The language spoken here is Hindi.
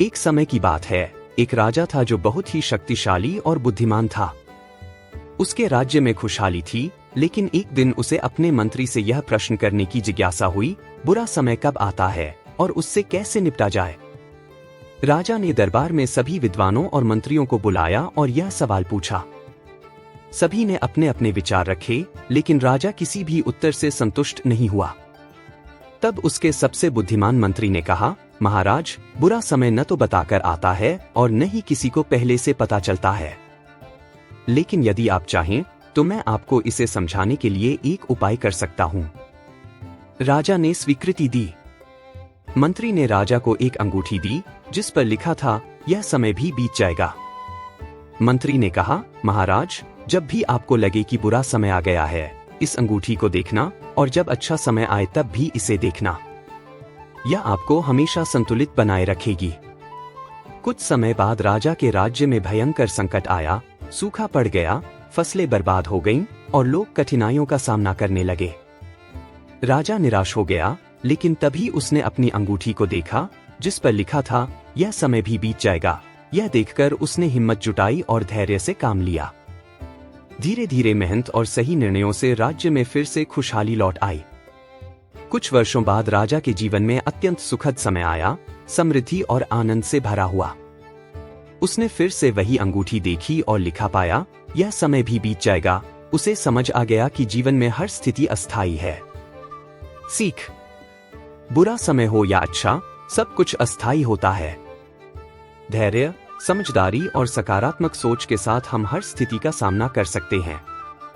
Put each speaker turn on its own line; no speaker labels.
एक समय की बात है, एक राजा था जो बहुत ही शक्तिशाली और बुद्धिमान था। उसके राज्य में खुशहाली थी, लेकिन एक दिन उसे अपने मंत्री से यह प्रश्न करने की जिज्ञासा हुई, बुरा समय कब आता है और उससे कैसे निपटा जाए। राजा ने दरबार में सभी विद्वानों और मंत्रियों को बुलाया और यह सवाल पूछा। सभी ने अपने अपने विचार रखे, लेकिन राजा किसी भी उत्तर से संतुष्ट नहीं हुआ। तब उसके सबसे बुद्धिमान मंत्री ने कहा, महाराज, बुरा समय न तो बताकर आता है और न ही किसी को पहले से पता चलता है। लेकिन यदि आप चाहें तो मैं आपको इसे समझाने के लिए एक उपाय कर सकता हूं। राजा ने स्वीकृति दी। मंत्री ने राजा को एक अंगूठी दी जिस पर लिखा था, यह समय भी बीत जाएगा। मंत्री ने कहा, महाराज, जब भी आपको लगे कि बुरा समय आ गया है, इस अंगूठी को देखना और जब अच्छा समय आए तब भी इसे देखना। यह आपको हमेशा संतुलित बनाए रखेगी। कुछ समय बाद राजा के राज्य में भयंकर संकट आया, सूखा पड़ गया, फसलें बर्बाद हो गईं और लोग कठिनाइयों का सामना करने लगे। राजा निराश हो गया, लेकिन तभी उसने अपनी अंगूठी को देखा जिस पर लिखा था, यह समय भी बीत जाएगा। यह देखकर उसने हिम्मत जुटाई और धैर्य से काम लिया। धीरे धीरे मेहनत और सही निर्णयों से राज्य में फिर से खुशहाली लौट आई। कुछ वर्षों बाद राजा के जीवन में अत्यंत सुखद समय आया, समृद्धि और आनंद से भरा हुआ। उसने फिर से वही अंगूठी देखी और लिखा पाया, यह समय भी बीत जाएगा। उसे समझ आ गया कि जीवन में हर स्थिति अस्थायी है। सीख: बुरा समय हो या अच्छा, सब कुछ अस्थायी होता है। धैर्य, समझदारी और सकारात्मक सोच के साथ हम हर स्थिति का सामना कर सकते हैं।